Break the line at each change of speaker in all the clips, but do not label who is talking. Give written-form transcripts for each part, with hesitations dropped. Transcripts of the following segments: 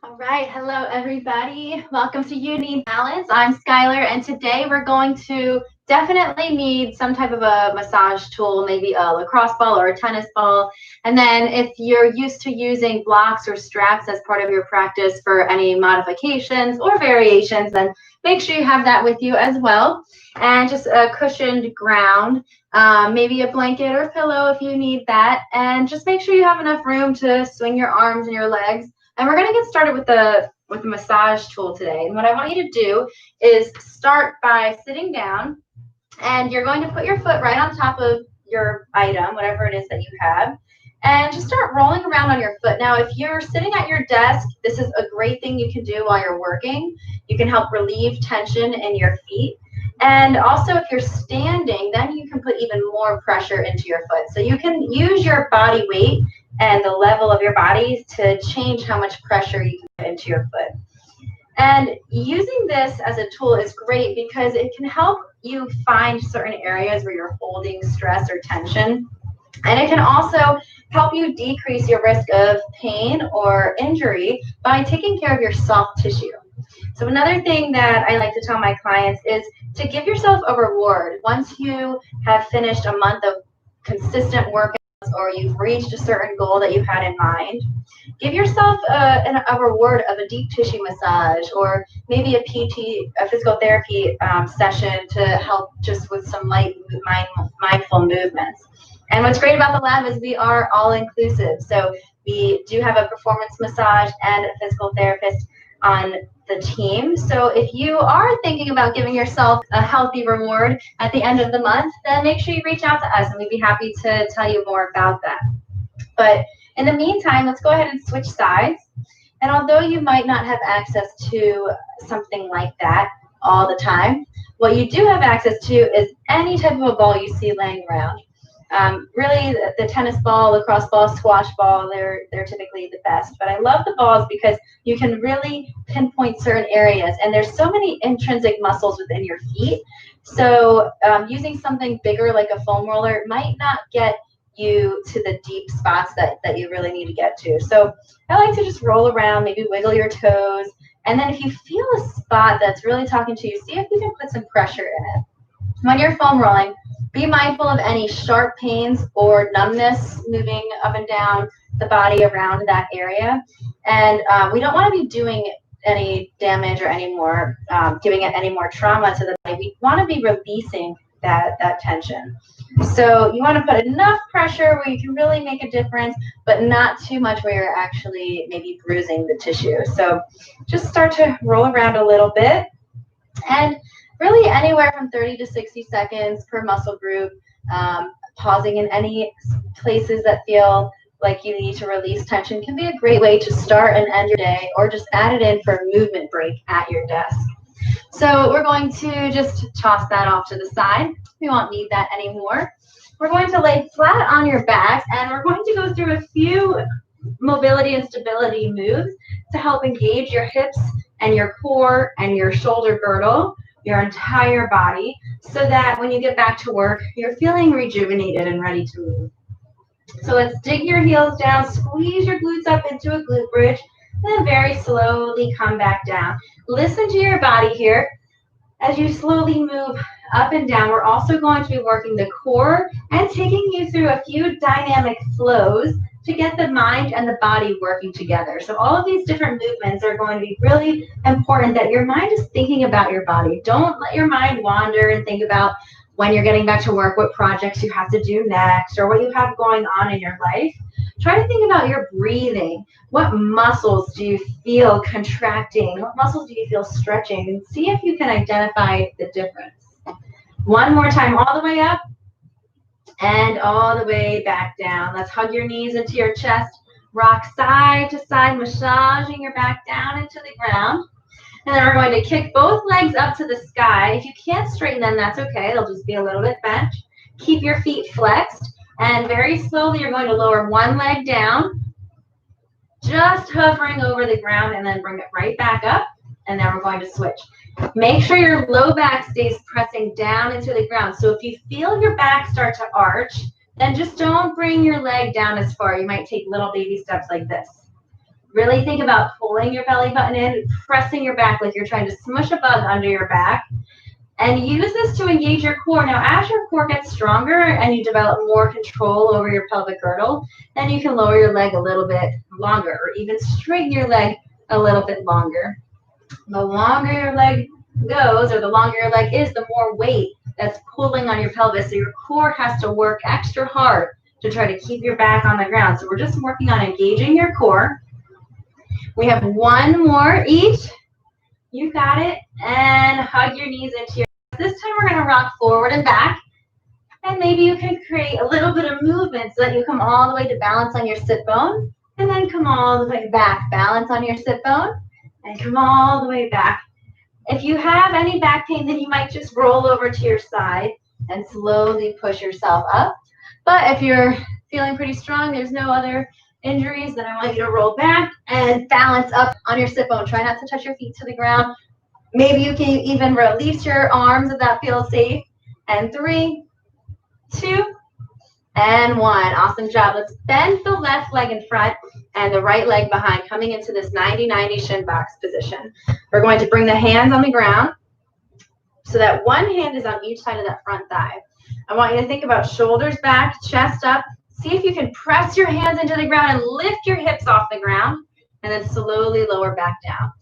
All right, hello everybody. Welcome to You Need Balance. I'm Skylar, and today we're going to definitely need some type of a massage tool, maybe a lacrosse ball or a tennis ball. And then if you're used to using blocks or straps as part of your practice for any modifications or variations, then make sure you have that with you as well. And just a cushioned ground, maybe a blanket or pillow if you need that. And just make sure you have enough room to swing your arms and your legs, and we're going to get started with the massage tool today. And what I want you to do is start by sitting down, and you're going to put your foot right on top of your item, whatever it is that you have, and just start rolling around on your foot. Now, if you're sitting at your desk, this is a great thing you can do while you're working. You can help relieve tension in your feet. And also, if you're standing, then you can put even more pressure into your foot. So you can use your body weight and the level of your body to change how much pressure you can put into your foot. And using this as a tool is great because it can help you find certain areas where you're holding stress or tension. And it can also help you decrease your risk of pain or injury by taking care of your soft tissue. So another thing that I like to tell my clients is to give yourself a reward. Once you have finished a month of consistent workouts or you've reached a certain goal that you had in mind, give yourself a reward of a deep tissue massage or maybe a physical therapy session to help just with some light mindful movements. And what's great about the lab is we are all inclusive. So we do have a performance massage and a physical therapist on the team. So if you are thinking about giving yourself a healthy reward at the end of the month, then make sure you reach out to us and we'd be happy to tell you more about that. But in the meantime, let's go ahead and switch sides. And although you might not have access to something like that all the time, what you do have access to is any type of a ball you see laying around. Really, the tennis ball, lacrosse ball, squash ball, they're typically the best. But I love the balls because you can really pinpoint certain areas. And there's so many intrinsic muscles within your feet. So using something bigger like a foam roller might not get you to the deep spots that you really need to get to. So I like to just roll around, maybe wiggle your toes. And then if you feel a spot that's really talking to you, see if you can put some pressure in it. When you're foam rolling, be mindful of any sharp pains or numbness moving up and down the body around that area. And we don't want to be doing any damage or any more, giving it any more trauma to the body. We want to be releasing that tension. So you want to put enough pressure where you can really make a difference, but not too much where you're actually maybe bruising the tissue. So just start to roll around a little bit. And really anywhere from 30 to 60 seconds per muscle group, pausing in any places that feel like you need to release tension can be a great way to start and end your day, or just add it in for a movement break at your desk. So we're going to just toss that off to the side. We won't need that anymore. We're going to lay flat on your back, and we're going to go through a few mobility and stability moves to help engage your hips and your core and your shoulder girdle, your entire body, so that when you get back to work, you're feeling rejuvenated and ready to move. So let's dig your heels down, squeeze your glutes up into a glute bridge, and then very slowly come back down. Listen to your body here. As you slowly move up and down, we're also going to be working the core and taking you through a few dynamic flows to get the mind and the body working together. So all of these different movements are going to be really important that your mind is thinking about your body. Don't let your mind wander and think about when you're getting back to work, what projects you have to do next, or what you have going on in your life. Try to think about your breathing. What muscles do you feel contracting? What muscles do you feel stretching? And see if you can identify the difference. One more time, all the way up and all the way back down. Let's hug your knees into your chest. Rock side to side, massaging your back down into the ground. And then we're going to kick both legs up to the sky. If you can't straighten them, that's okay. They'll just be a little bit bent. Keep your feet flexed. And very slowly, you're going to lower one leg down, just hovering over the ground, and then bring it right back up. And then we're going to switch. Make sure your low back stays pressing down into the ground. So if you feel your back start to arch, then just don't bring your leg down as far. You might take little baby steps like this. Really think about pulling your belly button in, pressing your back like you're trying to smush a bug under your back. And use this to engage your core. Now, as your core gets stronger and you develop more control over your pelvic girdle, then you can lower your leg a little bit longer or even straighten your leg a little bit longer. The longer your leg goes or the longer your leg is, the more weight that's pulling on your pelvis. So your core has to work extra hard to try to keep your back on the ground. So we're just working on engaging your core. We have one more each. You got it. And hug your knees into your. This time we're going to rock forward and back. And maybe you can create a little bit of movement so that you come all the way to balance on your sit bone. And then come all the way back. Balance on your sit bone. And come all the way back. If you have any back pain, then you might just roll over to your side and slowly push yourself up. But if you're feeling pretty strong, there's no other injuries, then I want you to roll back and balance up on your sit bone. Try not to touch your feet to the ground. Maybe you can even release your arms if that feels safe. And 3, 2, and 1. Awesome job. Let's bend the left leg in front and the right leg behind, coming into this 90-90 shin box position. We're going to bring the hands on the ground so that one hand is on each side of that front thigh. I want you to think about shoulders back, chest up. See if you can press your hands into the ground and lift your hips off the ground, and then slowly lower back down.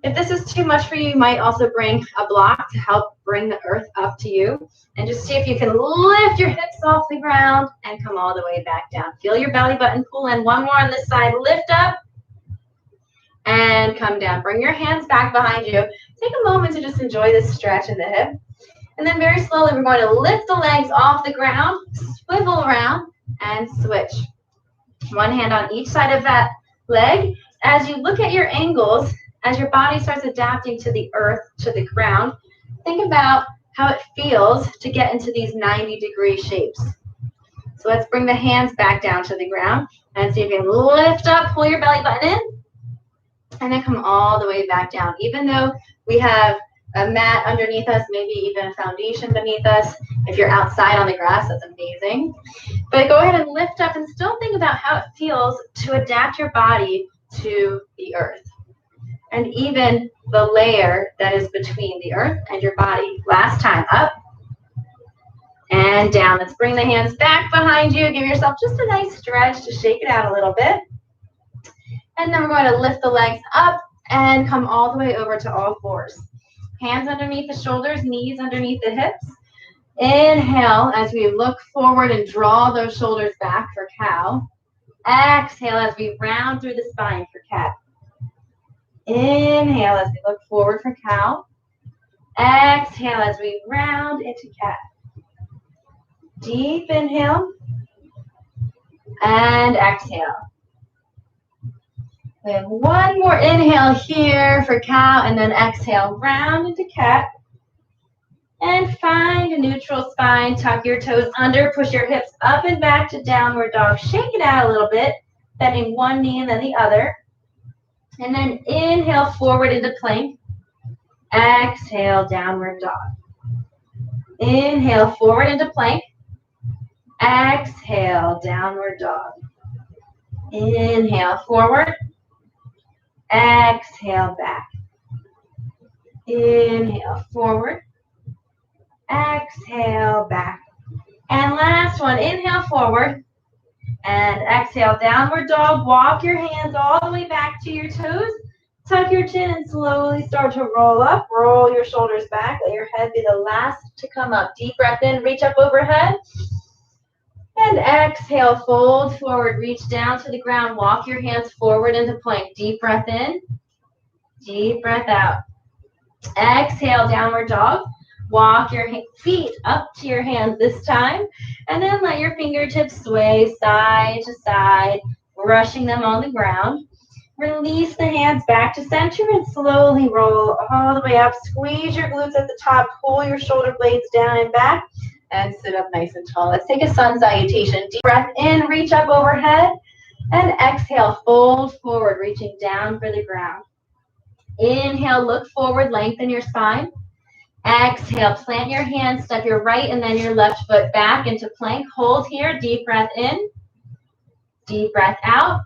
If this is too much for you, you might also bring a block to help bring the earth up to you. And just see if you can lift your hips off the ground and come all the way back down. Feel your belly button pull in. One more on this side. Lift up and come down. Bring your hands back behind you. Take a moment to just enjoy this stretch in the hip. And then very slowly, we're going to lift the legs off the ground, swivel around, and switch. One hand on each side of that leg. As you look at your angles, as your body starts adapting to the earth, to the ground, think about how it feels to get into these 90-degree shapes. So let's bring the hands back down to the ground and see if you can lift up, pull your belly button in, and then come all the way back down. Even though we have a mat underneath us, maybe even a foundation beneath us. If you're outside on the grass, that's amazing. But go ahead and lift up and still think about how it feels to adapt your body to the earth. And even the layer that is between the earth and your body. Last time, up and down. Let's bring the hands back behind you. Give yourself just a nice stretch to shake it out a little bit. And then we're going to lift the legs up and come all the way over to all fours. Hands underneath the shoulders, knees underneath the hips. Inhale as we look forward and draw those shoulders back for cow. Exhale as we round through the spine for cat. Inhale as we look forward for cow. Exhale as we round into cat. Deep inhale and exhale. We have one more inhale here for cow, and then exhale, round into cat. And find a neutral spine. Tuck your toes under, push your hips up and back to downward dog. Shake it out a little bit, bending one knee and then the other. And then inhale forward into plank. Exhale, downward dog. Inhale forward into plank. Exhale, downward dog. Inhale forward. Exhale back. Inhale forward. Exhale back. And last one, inhale forward. And exhale, downward dog. Walk your hands all the way back to your toes. Tuck your chin and slowly start to roll up. Roll your shoulders back. Let your head be the last to come up. Deep breath in, reach up overhead. And exhale, fold forward, reach down to the ground. Walk your hands forward into plank. Deep breath in, deep breath out. Exhale, downward dog. Walk your feet up to your hands this time. And then let your fingertips sway side to side, brushing them on the ground. Release the hands back to center and slowly roll all the way up. Squeeze your glutes at the top. Pull your shoulder blades down and back. And sit up nice and tall. Let's take a sun salutation. Deep breath in, reach up overhead. And exhale, fold forward, reaching down for the ground. Inhale, look forward, lengthen your spine. Exhale, plant your hands, step your right and then your left foot back into plank. Hold here, deep breath in, deep breath out.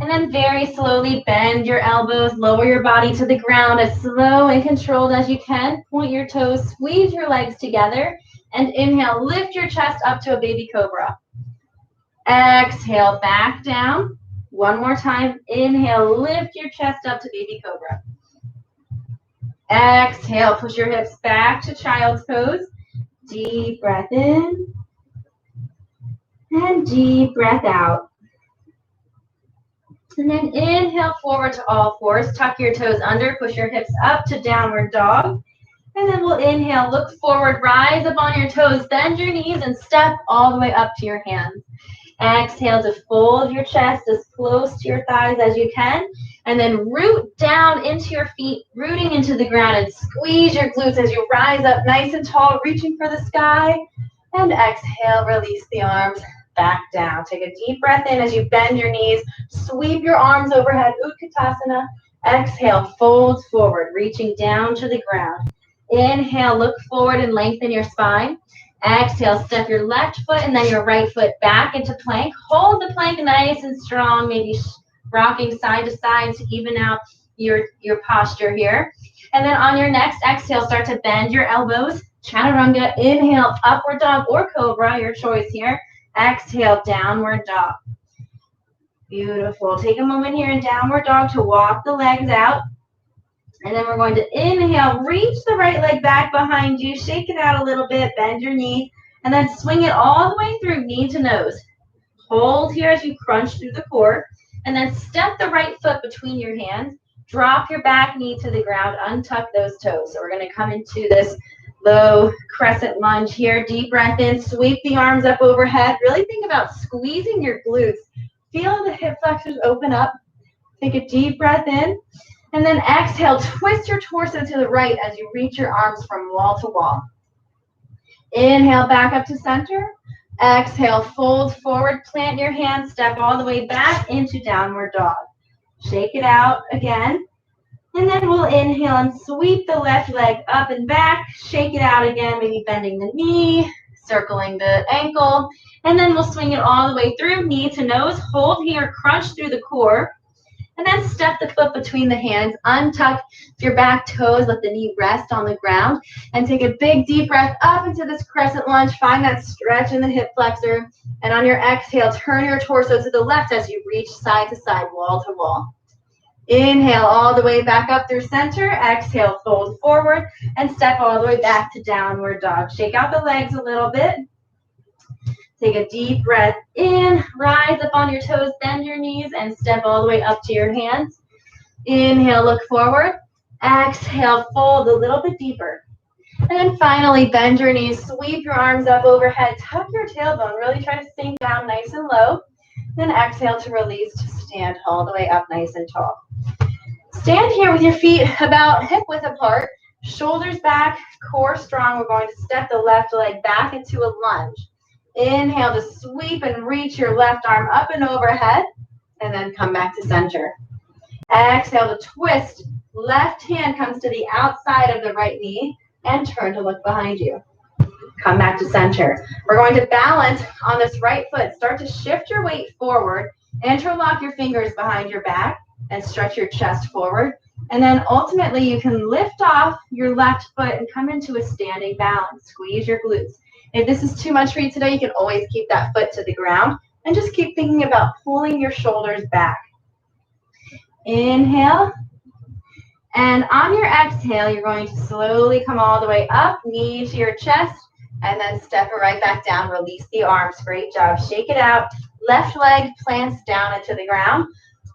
And then very slowly bend your elbows, lower your body to the ground as slow and controlled as you can. Point your toes, squeeze your legs together, and inhale, lift your chest up to a baby cobra. Exhale, back down. One more time. Inhale, lift your chest up to baby cobra. Exhale, push your hips back to child's pose. Deep breath in and deep breath out. And then inhale forward to all fours. Tuck your toes under, push your hips up to downward dog. And then we'll inhale, look forward, rise up on your toes, bend your knees, and step all the way up to your hands. Exhale to fold your chest as close to your thighs as you can. And then root down into your feet, rooting into the ground, and squeeze your glutes as you rise up nice and tall, reaching for the sky. And exhale, release the arms back down. Take a deep breath in as you bend your knees, sweep your arms overhead, Utkatasana. Exhale, fold forward, reaching down to the ground. Inhale, look forward and lengthen your spine. Exhale, step your left foot and then your right foot back into plank. Hold the plank nice and strong, maybe rocking side to side to even out your posture here. And then on your next exhale, start to bend your elbows. Chaturanga, inhale, upward dog or cobra, your choice here. Exhale, downward dog. Beautiful. Take a moment here in downward dog to walk the legs out. And then we're going to inhale, reach the right leg back behind you, shake it out a little bit, bend your knee, and then swing it all the way through, knee to nose. Hold here as you crunch through the core, and then step the right foot between your hands. Drop your back knee to the ground, untuck those toes. So we're going to come into this low crescent lunge here. Deep breath in, sweep the arms up overhead. Really think about squeezing your glutes. Feel the hip flexors open up. Take a deep breath in. And then exhale, twist your torso to the right as you reach your arms from wall to wall. Inhale, back up to center. Exhale, fold forward, plant your hands, step all the way back into downward dog. Shake it out again. And then we'll inhale and sweep the left leg up and back. Shake it out again, maybe bending the knee, circling the ankle. And then we'll swing it all the way through, knee to nose. Hold here, crunch through the core. And then step the foot between the hands, untuck your back toes, let the knee rest on the ground, and take a big deep breath up into this crescent lunge. Find that stretch in the hip flexor. And on your exhale, turn your torso to the left as you reach side to side, wall to wall. Inhale all the way back up through center. Exhale, fold forward, and step all the way back to downward dog. Shake out the legs a little bit. Take a deep breath in, rise up on your toes, bend your knees, and step all the way up to your hands. Inhale, look forward. Exhale, fold a little bit deeper. And then finally, bend your knees, sweep your arms up overhead, tuck your tailbone, really try to sink down nice and low. Then exhale to release, to stand all the way up nice and tall. Stand here with your feet about hip width apart, shoulders back, core strong. We're going to step the left leg back into a lunge. Inhale to sweep and reach your left arm up and overhead, and then come back to center. Exhale to twist. Left hand comes to the outside of the right knee and turn to look behind you. Come back to center. We're going to balance on this right foot. Start to shift your weight forward. Interlock your fingers behind your back and stretch your chest forward. And then ultimately you can lift off your left foot and come into a standing balance. Squeeze your glutes. If this is too much for you today, you can always keep that foot to the ground and just keep thinking about pulling your shoulders back. Inhale. And on your exhale, you're going to slowly come all the way up, knee to your chest, and then step it right back down. Release the arms. Great job. Shake it out. Left leg plants down into the ground.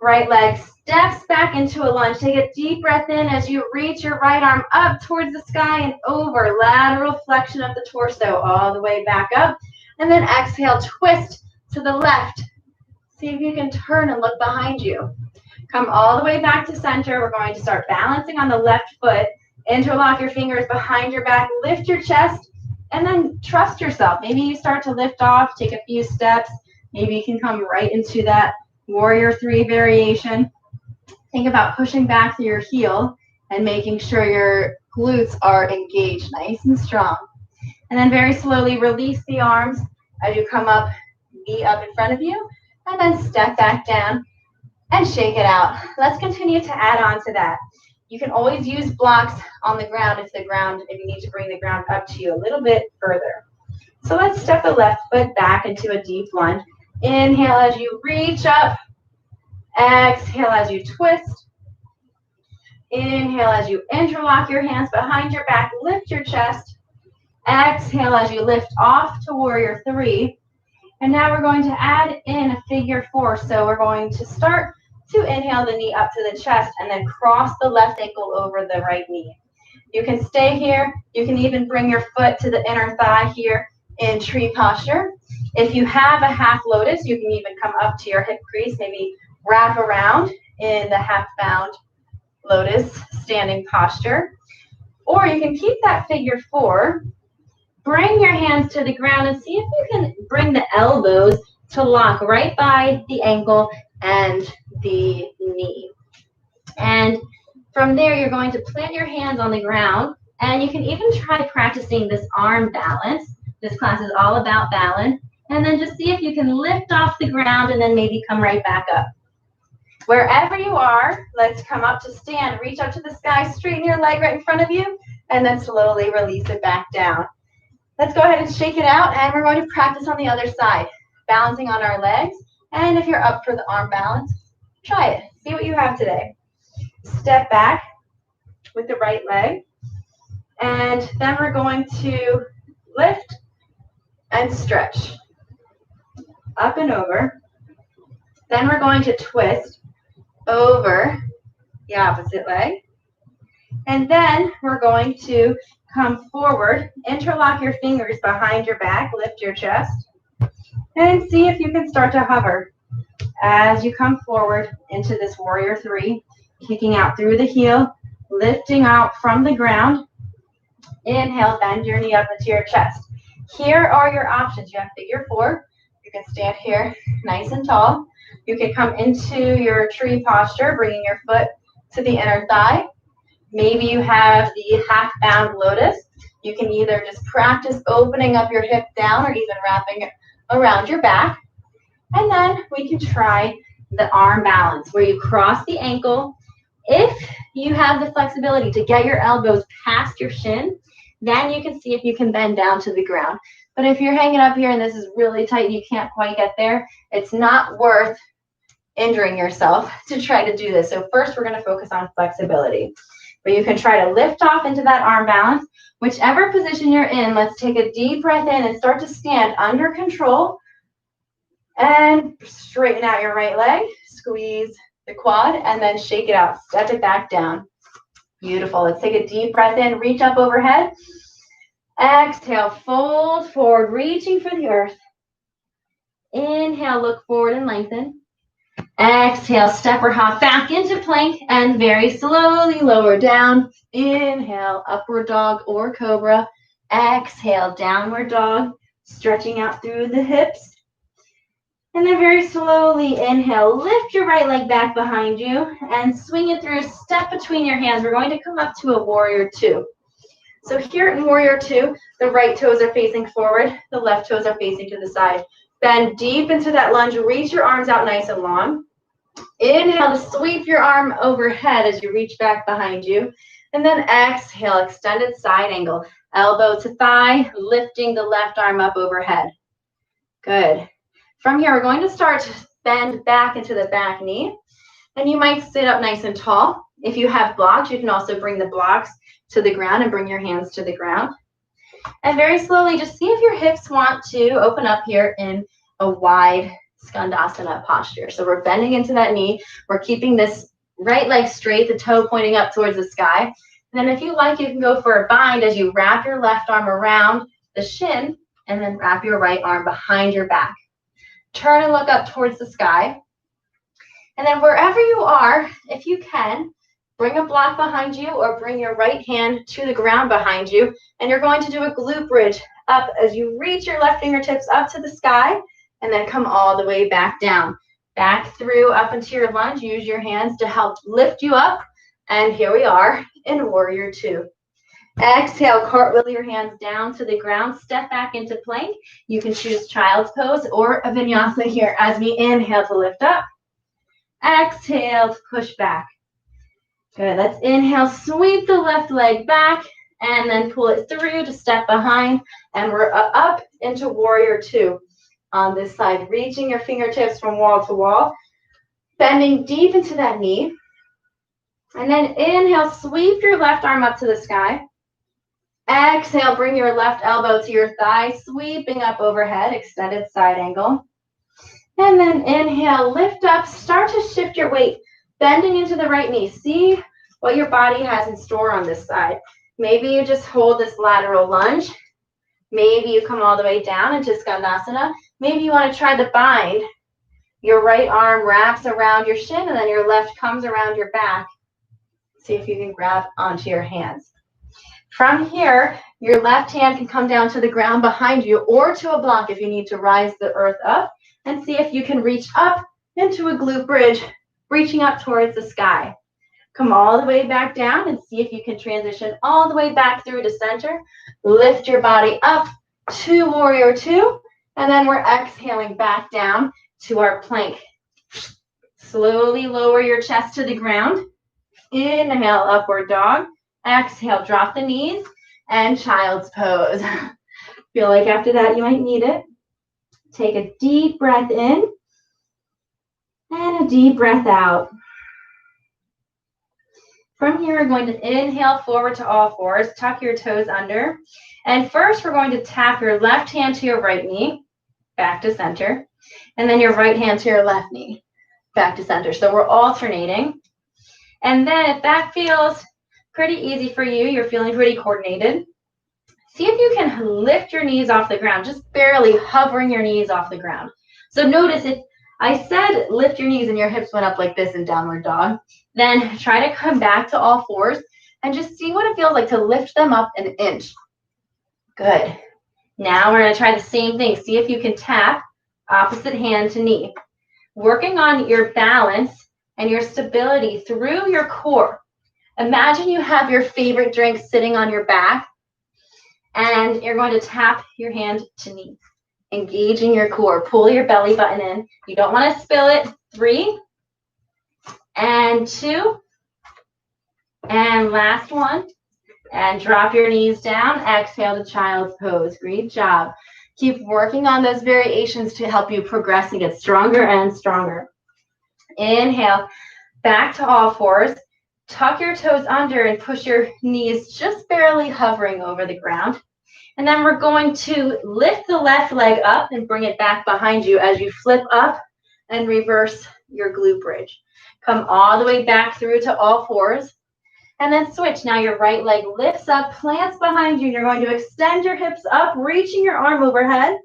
Right leg steps back into a lunge. Take a deep breath in as you reach your right arm up towards the sky and over. Lateral flexion of the torso all the way back up. And then exhale, twist to the left. See if you can turn and look behind you. Come all the way back to center. We're going to start balancing on the left foot. Interlock your fingers behind your back. Lift your chest. And then trust yourself. Maybe you start to lift off, take a few steps. Maybe you can come right into that Warrior 3 variation. Think about pushing back through your heel and making sure your glutes are engaged nice and strong. And then very slowly release the arms as you come up, knee up in front of you, and then step back down. and shake it out. Let's continue to add on to that. You can always use blocks on the ground if you need to bring the ground up to you a little bit further. So let's step the left foot back into a deep lunge. Inhale as you reach up. Exhale as you twist. Inhale as you interlock your hands behind your back. Lift your chest. Exhale as you lift off to warrior three. And now we're going to add in a figure four. So we're going to start to inhale the knee up to the chest and then cross the left ankle over the right knee. You can stay here. You can even bring your foot to the inner thigh here in tree posture. If you have a half lotus, you can even come up to your hip crease, maybe wrap around in the half bound lotus standing posture. Or you can keep that figure four. Bring your hands to the ground and see if you can bring the elbows to lock right by the ankle and the knee. And from there, you're going to plant your hands on the ground, and you can even try practicing this arm balance. This class is all about balance. And then just see if you can lift off the ground and then maybe come right back up. Wherever you are, let's come up to stand. Reach up to the sky, straighten your leg right in front of you, and then slowly release it back down. Let's go ahead and shake it out, and we're going to practice on the other side, balancing on our legs. And if you're up for the arm balance, try it. See what you have today. Step back with the right leg, and then we're going to lift and stretch up and over. Then we're going to twist over the opposite leg, and then we're going to come forward, interlock your fingers behind your back, lift your chest, and see if you can start to hover as you come forward into this warrior three, kicking out through the heel, lifting out from the ground. Inhale, bend your knee up into your chest. Here are your options. You have figure four. You can stand here nice and tall. You can come into your tree posture, bringing your foot to the inner thigh. Maybe you have the half-bound lotus. You can either just practice opening up your hip down or even wrapping it around your back. And then we can try the arm balance where you cross the ankle. If you have the flexibility to get your elbows past your shin, then you can see if you can bend down to the ground. But if you're hanging up here and this is really tight and you can't quite get there, it's not worth injuring yourself to try to do this. So first we're going to focus on flexibility. But you can try to lift off into that arm balance. Whichever position you're in, let's take a deep breath in and start to stand under control. And straighten out your right leg, squeeze the quad, and then shake it out. Step it back down. Beautiful. Let's take a deep breath in, reach up overhead. Exhale, fold forward, reaching for the earth. Inhale, look forward and lengthen. Exhale, step or hop back into plank and very slowly lower down. Inhale, upward dog or cobra. Exhale, downward dog, stretching out through the hips. And then very slowly inhale, lift your right leg back behind you and swing it through, step between your hands. We're going to come up to a warrior two. So here in warrior two, the right toes are facing forward, the left toes are facing to the side. Bend deep into that lunge, reach your arms out nice and long. Inhale to sweep your arm overhead as you reach back behind you. And then exhale, extended side angle, elbow to thigh, lifting the left arm up overhead. Good. From here, we're going to start to bend back into the back knee. And you might sit up nice and tall. If you have blocks, you can also bring the blocks to the ground and bring your hands to the ground. And very slowly, just see if your hips want to open up here in a wide Skandasana posture. So we're bending into that knee. We're keeping this right leg straight, the toe pointing up towards the sky. And then if you like, you can go for a bind as you wrap your left arm around the shin and then wrap your right arm behind your back. Turn and look up towards the sky. And then wherever you are, if you can, bring a block behind you or bring your right hand to the ground behind you. And you're going to do a glute bridge up as you reach your left fingertips up to the sky and then come all the way back down. Back through up into your lunge. Use your hands to help lift you up. And here we are in warrior two. Exhale, cartwheel your hands down to the ground. Step back into plank. You can choose child's pose or a vinyasa here as we inhale to lift up. Exhale to push back. Good. Let's inhale, sweep the left leg back, and then pull it through to step behind. And we're up into warrior two on this side, reaching your fingertips from wall to wall, bending deep into that knee. And then inhale, sweep your left arm up to the sky. Exhale, bring your left elbow to your thigh, sweeping up overhead, extended side angle. And then inhale, lift up, start to shift your weight, bending into the right knee. See what your body has in store on this side. Maybe you just hold this lateral lunge. Maybe you come all the way down into Skandasana. Maybe you want to try the bind. Your right arm wraps around your shin, and then your left comes around your back. See if you can grab onto your hands. From here, your left hand can come down to the ground behind you or to a block if you need to rise the earth up, and see if you can reach up into a glute bridge, reaching up towards the sky. Come all the way back down and see if you can transition all the way back through to center. Lift your body up to warrior two, and then we're exhaling back down to our plank. Slowly lower your chest to the ground. Inhale, upward dog. Exhale, drop the knees, and child's pose. Feel like after that you might need it. Take a deep breath in and a deep breath out. From here, we're going to inhale forward to all fours, tuck your toes under. And first, we're going to tap your left hand to your right knee, back to center. And then your right hand to your left knee, back to center. So we're alternating. And then if that feels pretty easy for you, you're feeling pretty coordinated, see if you can lift your knees off the ground, just barely hovering your knees off the ground. So notice if I said lift your knees and your hips went up like this in downward dog, then try to come back to all fours and just see what it feels like to lift them up an inch. Good. Now we're going to try the same thing. See if you can tap opposite hand to knee. Working on your balance and your stability through your core. Imagine you have your favorite drink sitting on your back, and you're going to tap your hand to knee. Engaging your core. Pull your belly button in. You don't want to spill it. 3 and 2 and last one. And drop your knees down. Exhale to child's pose. Great job. Keep working on those variations to help you progress and get stronger and stronger. Inhale, back to all fours. Tuck your toes under and push your knees just barely hovering over the ground. And then we're going to lift the left leg up and bring it back behind you as you flip up and reverse your glute bridge. Come all the way back through to all fours. And then switch. Now your right leg lifts up, plants behind you. You're going to extend your hips up, reaching your arm overhead.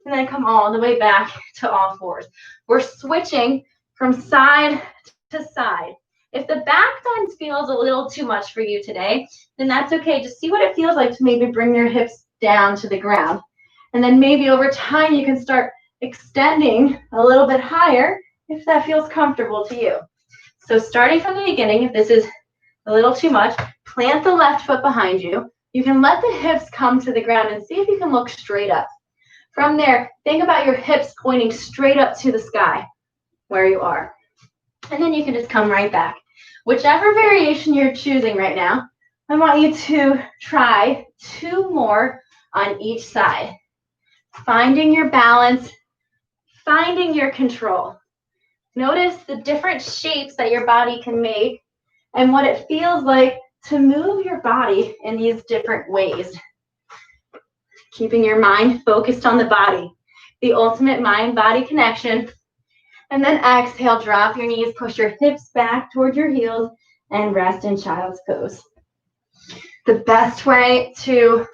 And then come all the way back to all fours. We're switching from side to side. If the back bend feels a little too much for you today, then that's okay. Just see what it feels like to maybe bring your hips down to the ground. And then maybe over time you can start extending a little bit higher if that feels comfortable to you. So starting from the beginning, if this is a little too much, plant the left foot behind you. You can let the hips come to the ground and see if you can look straight up. From there, think about your hips pointing straight up to the sky where you are. And then you can just come right back. Whichever variation you're choosing right now, I want you to try 2 more on each side. Finding your balance, finding your control. Notice the different shapes that your body can make and what it feels like to move your body in these different ways. Keeping your mind focused on the body, the ultimate mind-body connection. And then exhale, drop your knees, push your hips back towards your heels, and rest in child's pose. The best way to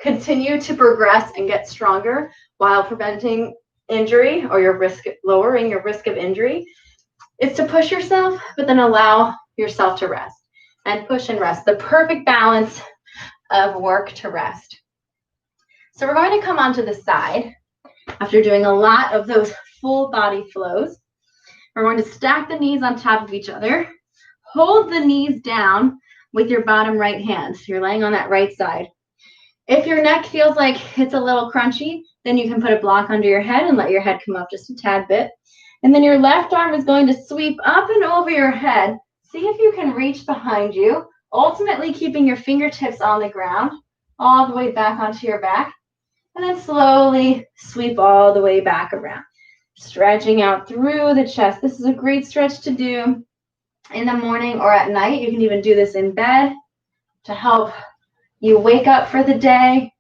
continue to progress and get stronger while preventing injury or lowering your risk of injury is to push yourself, but then allow yourself to rest. And push and rest, the perfect balance of work to rest. So we're going to come onto the side after doing a lot of those full body flows. We're going to stack the knees on top of each other. Hold the knees down with your bottom right hand. So you're laying on that right side. If your neck feels like it's a little crunchy, then you can put a block under your head and let your head come up just a tad bit. And then your left arm is going to sweep up and over your head. See if you can reach behind you, ultimately keeping your fingertips on the ground, all the way back onto your back. And then slowly sweep all the way back around, stretching out through the chest. This is a great stretch to do in the morning or at night. You can even do this in bed to help you wake up for the day,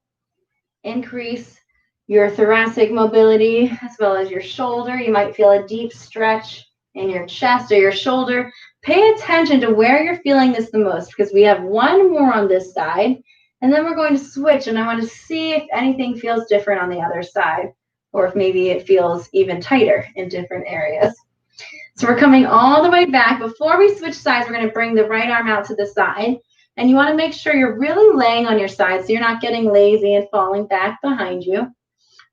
increase your thoracic mobility as well as your shoulder. You might feel a deep stretch in your chest or your shoulder. Pay attention to where you're feeling this the most, because we have one more on this side, and then we're going to switch, and I want to see if anything feels different on the other side, or if maybe it feels even tighter in different areas. So we're coming all the way back. Before we switch sides, we're going to bring the right arm out to the side, and you want to make sure you're really laying on your side so you're not getting lazy and falling back behind you,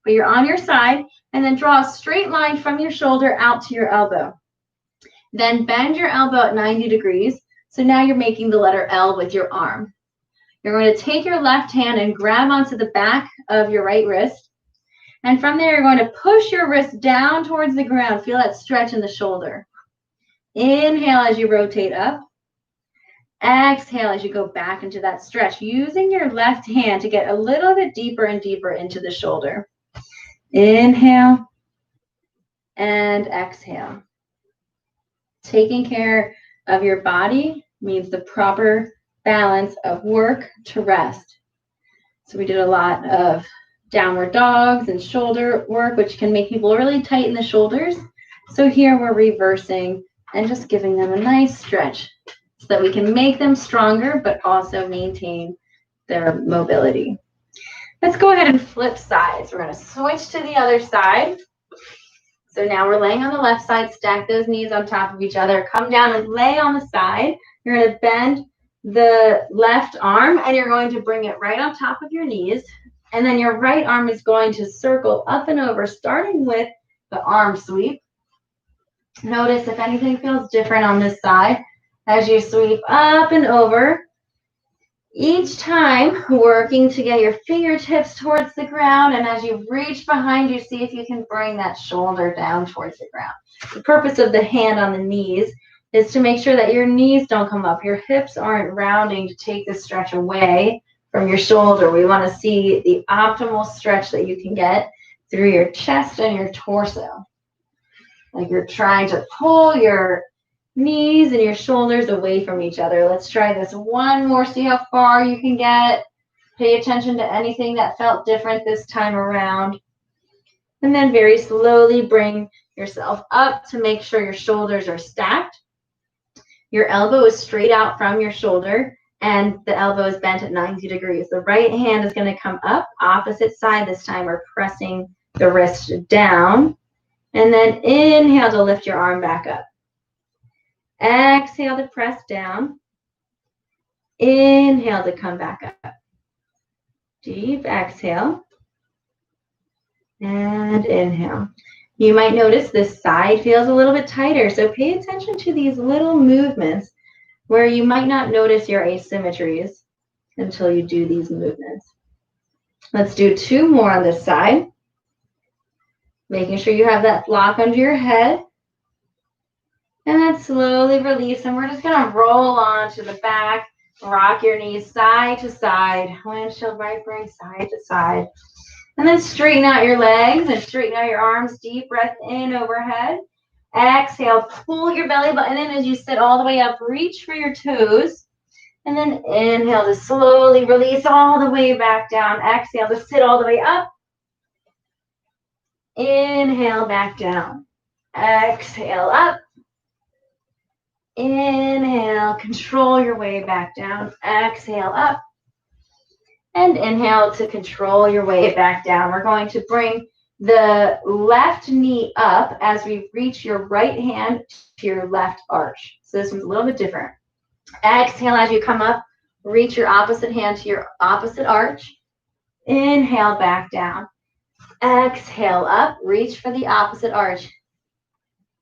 but you're on your side, and then draw a straight line from your shoulder out to your elbow. Then bend your elbow at 90 degrees. So now you're making the letter L with your arm. You're going to take your left hand and grab onto the back of your right wrist. And from there, you're going to push your wrist down towards the ground. Feel that stretch in the shoulder. Inhale as you rotate up. Exhale as you go back into that stretch, using your left hand to get a little bit deeper and deeper into the shoulder. Inhale and exhale. Taking care of your body means the proper balance of work to rest. So we did a lot of downward dogs and shoulder work, which can make people really tight in the shoulders. So here we're reversing and just giving them a nice stretch so that we can make them stronger, but also maintain their mobility. Let's go ahead and flip sides. We're going to switch to the other side. So now we're laying on the left side, stack those knees on top of each other, come down and lay on the side. You're going to bend the left arm and you're going to bring it right on top of your knees. And then your right arm is going to circle up and over, starting with the arm sweep. Notice if anything feels different on this side as you sweep up and over. Each time working to get your fingertips towards the ground, and as you reach behind you, see if you can bring that shoulder down towards the ground. The purpose of the hand on the knees is to make sure that your knees don't come up. Your hips aren't rounding to take the stretch away from your shoulder. We want to see the optimal stretch that you can get through your chest and your torso. Like you're trying to pull your knees and your shoulders away from each other. Let's try this one more. See how far you can get. Pay attention to anything that felt different this time around. And then very slowly bring yourself up to make sure your shoulders are stacked. Your elbow is straight out from your shoulder and the elbow is bent at 90 degrees. The right hand is going to come up, opposite side this time. We're pressing the wrist down. And then inhale to lift your arm back up. Exhale to press down. Inhale to come back up. Deep exhale. And inhale. You might notice this side feels a little bit tighter, so pay attention to these little movements where you might not notice your asymmetries until you do these movements. Let's do two more on this side. Making sure you have that block under your head. And then slowly release, and we're just going to roll on to the back. Rock your knees side to side. Windshield right brain side to side. And then straighten out your legs and straighten out your arms. Deep breath in overhead. Exhale, pull your belly button in as you sit all the way up. Reach for your toes. And then inhale to slowly release all the way back down. Exhale to sit all the way up. Inhale back down. Exhale up. Inhale, control your way back down. Exhale up. And inhale to control your way back down. We're going to bring the left knee up as we reach your right hand to your left arch. So this one's a little bit different. Exhale as you come up. Reach your opposite hand to your opposite arch. Inhale back down. Exhale up. Reach for the opposite arch.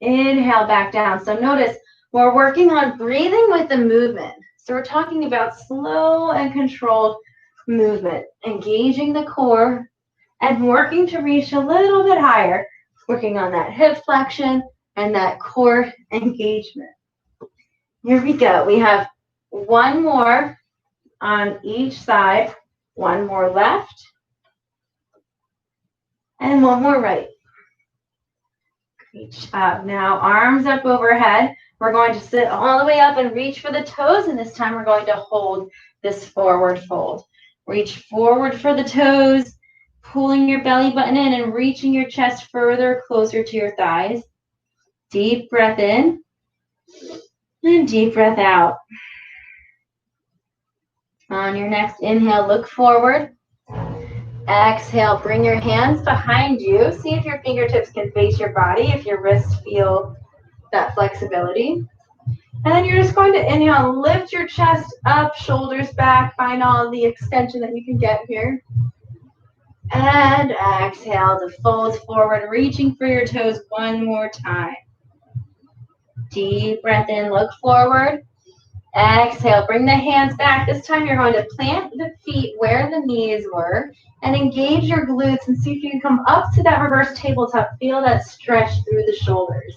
Inhale back down. So notice we're working on breathing with the movement. So we're talking about slow and controlled movement, engaging the core and working to reach a little bit higher, working on that hip flexion and that core engagement. Here we go. We have one more on each side, one more left, and one more right. Reach up. Now, arms up overhead. We're going to sit all the way up and reach for the toes, and this time we're going to hold this forward fold. Reach forward for the toes, pulling your belly button in and reaching your chest further closer to your thighs. Deep breath in and deep breath out. On your next inhale, look forward. Exhale, bring your hands behind you. See if your fingertips can face your body, if your wrists feel that flexibility. And then you're just going to inhale, lift your chest up, shoulders back, find all the extension that you can get here. And exhale to fold forward, reaching for your toes one more time. Deep breath in, look forward. Exhale, bring the hands back. This time you're going to plant the feet where the knees were and engage your glutes and see if you can come up to that reverse tabletop. Feel that stretch through the shoulders.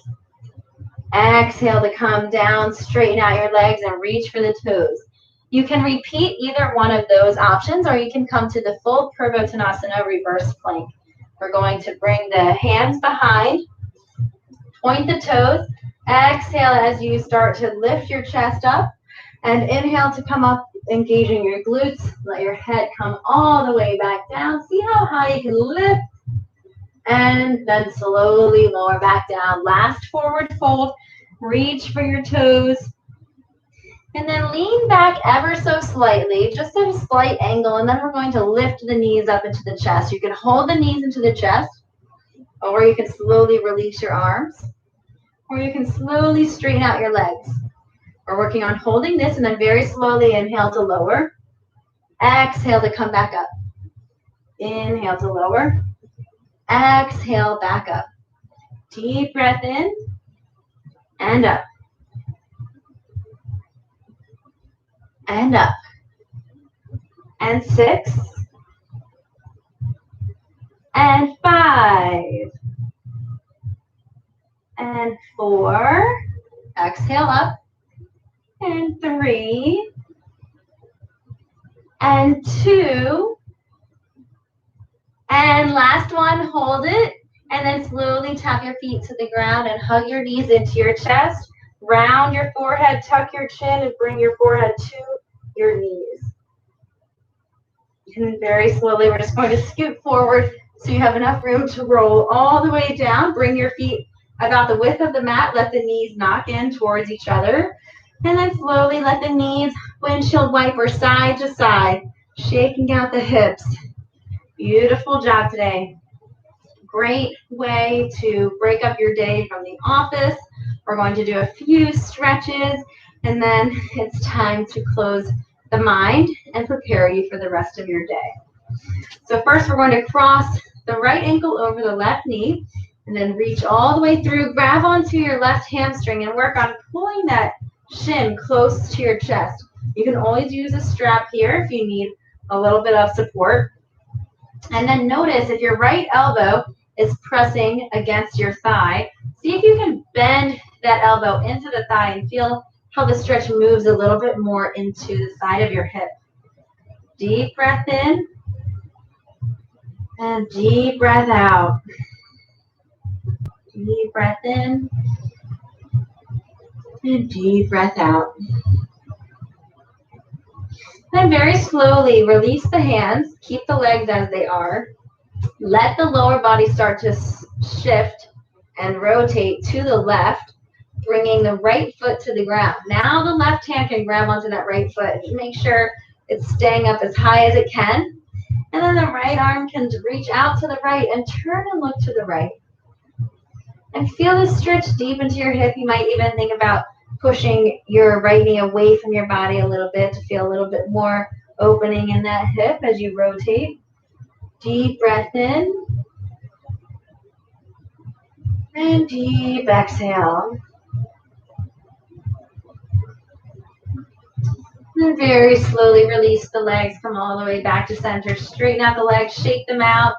Exhale to come down, straighten out your legs and reach for the toes. You can repeat either one of those options, or you can come to the full Purvottanasana reverse plank. We're going to bring the hands behind, point the toes. Exhale as you start to lift your chest up, and inhale to come up, engaging your glutes. Let your head come all the way back down. See how high you can lift, and then slowly lower back down. Last forward fold. Reach for your toes. And then lean back ever so slightly, just at a slight angle, and then we're going to lift the knees up into the chest. You can hold the knees into the chest, or you can slowly release your arms, or you can slowly straighten out your legs. We're working on holding this, and then very slowly inhale to lower. Exhale to come back up. Inhale to lower. Exhale back up. Deep breath in and up. And up. And 6. And 5. And 4. Exhale up. And 3. And 2. And last one, hold it. And then slowly tap your feet to the ground and hug your knees into your chest. Round your forehead, tuck your chin, and bring your forehead to your knees. And very slowly, we're just going to scoot forward so you have enough room to roll all the way down. Bring your feet about the width of the mat. Let the knees knock in towards each other. And then slowly let the knees windshield wiper side to side, shaking out the hips. Beautiful job today. Great way to break up your day from the office. We're going to do a few stretches, and then it's time to close the mind and prepare you for the rest of your day. So first, we're going to cross the right ankle over the left knee, and then reach all the way through. Grab onto your left hamstring and work on pulling that shin close to your chest. You can always use a strap here if you need a little bit of support. And then notice if your right elbow is pressing against your thigh, see if you can bend that elbow into the thigh and feel how the stretch moves a little bit more into the side of your hip. Deep breath in and deep breath out. Deep breath in and deep breath out. Then very slowly release the hands. Keep the legs as they are. Let the lower body start to shift and rotate to the left, bringing the right foot to the ground. Now the left hand can grab onto that right foot. Just make sure it's staying up as high as it can. And then the right arm can reach out to the right and turn and look to the right. And feel the stretch deep into your hip. You might even think about pushing your right knee away from your body a little bit to feel a little bit more opening in that hip as you rotate. Deep breath in. And deep exhale. And very slowly release the legs. Come all the way back to center. Straighten out the legs, shake them out.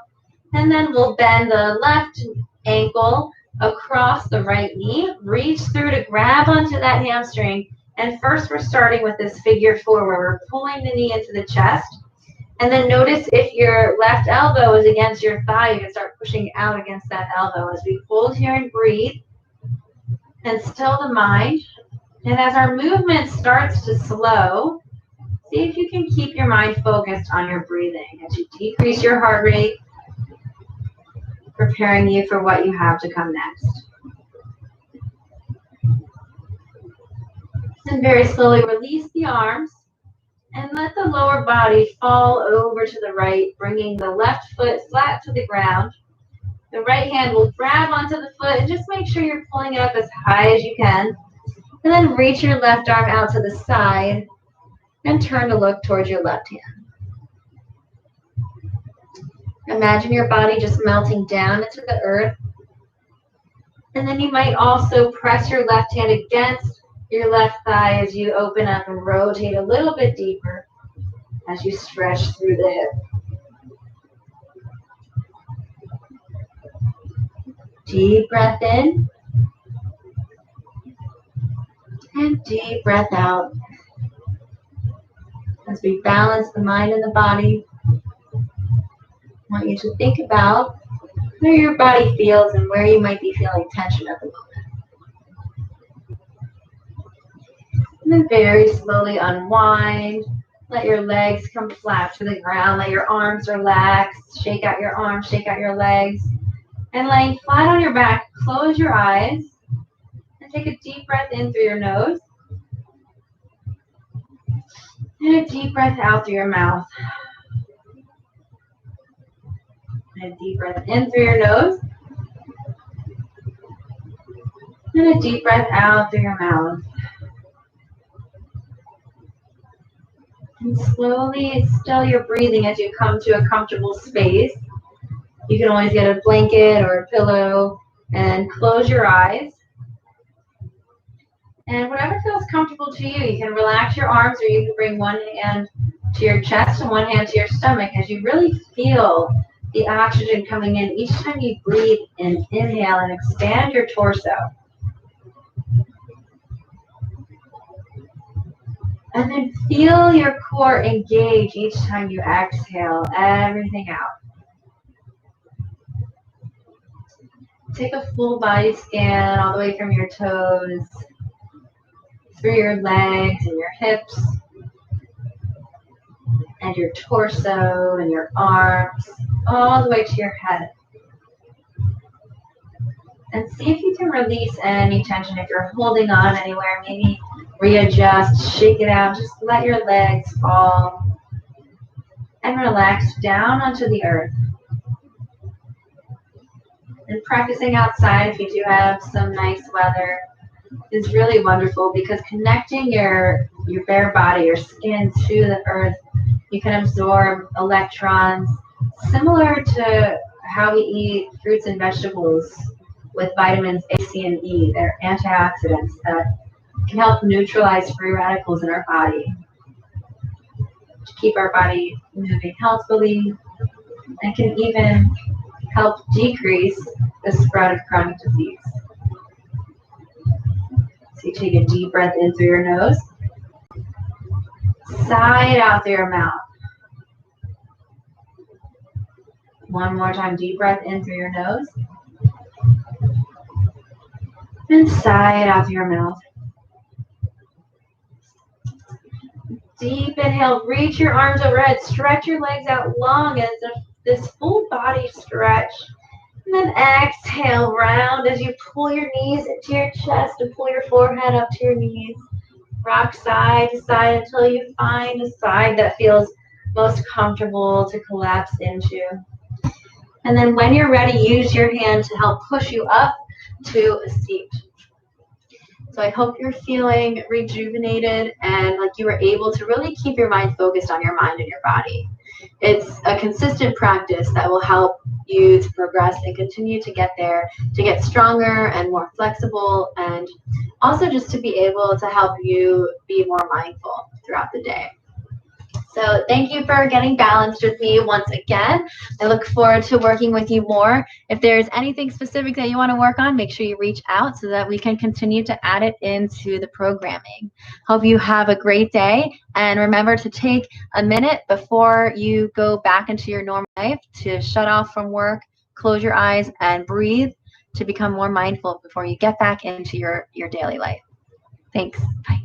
And then we'll bend the left ankle across the right knee. Reach through to grab onto that hamstring. And first we're starting with this figure 4 where we're pulling the knee into the chest. And then notice if your left elbow is against your thigh, you can start pushing out against that elbow as we hold here and breathe and still the mind. And as our movement starts to slow, see if you can keep your mind focused on your breathing as you decrease your heart rate, preparing you for what you have to come next. And very slowly release the arms and let the lower body fall over to the right, bringing the left foot flat to the ground. The right hand will grab onto the foot and just make sure you're pulling it up as high as you can. And then reach your left arm out to the side and turn to look towards your left hand. Imagine your body just melting down into the earth. And then you might also press your left hand against your left thigh as you open up and rotate a little bit deeper as you stretch through the hip. Deep breath in and deep breath out. As we balance the mind and the body, I want you to think about how your body feels and where you might be feeling tension at the moment. And then very slowly unwind. Let your legs come flat to the ground. Let your arms relax. Shake out your arms, shake out your legs. And laying flat on your back, close your eyes and take a deep breath in through your nose. And a deep breath out through your mouth. And a deep breath in through your nose. And a deep breath out through your mouth. And slowly still your breathing as you come to a comfortable space. You can always get a blanket or a pillow and close your eyes. And whatever feels comfortable to you, you can relax your arms or you can bring one hand to your chest and one hand to your stomach as you really feel the oxygen coming in each time you breathe and inhale and expand your torso. And then feel your core engage each time you exhale everything out. Take a full body scan all the way from your toes, through your legs and your hips, and your torso and your arms, all the way to your head. And see if you can release any tension. If you're holding on anywhere, maybe readjust, shake it out, just let your legs fall and relax down onto the earth. And practicing outside, if you do have some nice weather, is really wonderful because connecting your bare body, your skin to the earth, you can absorb electrons similar to how we eat fruits and vegetables with vitamins A, C, and E. They're antioxidants that can help neutralize free radicals in our body, to keep our body moving healthfully, and can even help decrease the spread of chronic disease. So you take a deep breath in through your nose, sigh it out through your mouth. One more time, deep breath in through your nose, and sigh it out through your mouth. Deep inhale, reach your arms overhead, stretch your legs out long as this full body stretch. And then exhale, round as you pull your knees into your chest and pull your forehead up to your knees. Rock side to side until you find a side that feels most comfortable to collapse into. And then when you're ready, use your hand to help push you up to a seat. So I hope you're feeling rejuvenated and like you were able to really keep your mind focused on your mind and your body. It's a consistent practice that will help you to progress and continue to get there, to get stronger and more flexible, and also just to be able to help you be more mindful throughout the day. So thank you for getting balanced with me once again. I look forward to working with you more. If there's anything specific that you want to work on, make sure you reach out so that we can continue to add it into the programming. Hope you have a great day. And remember to take a minute before you go back into your normal life to shut off from work, close your eyes, and breathe to become more mindful before you get back into your daily life. Thanks. Bye.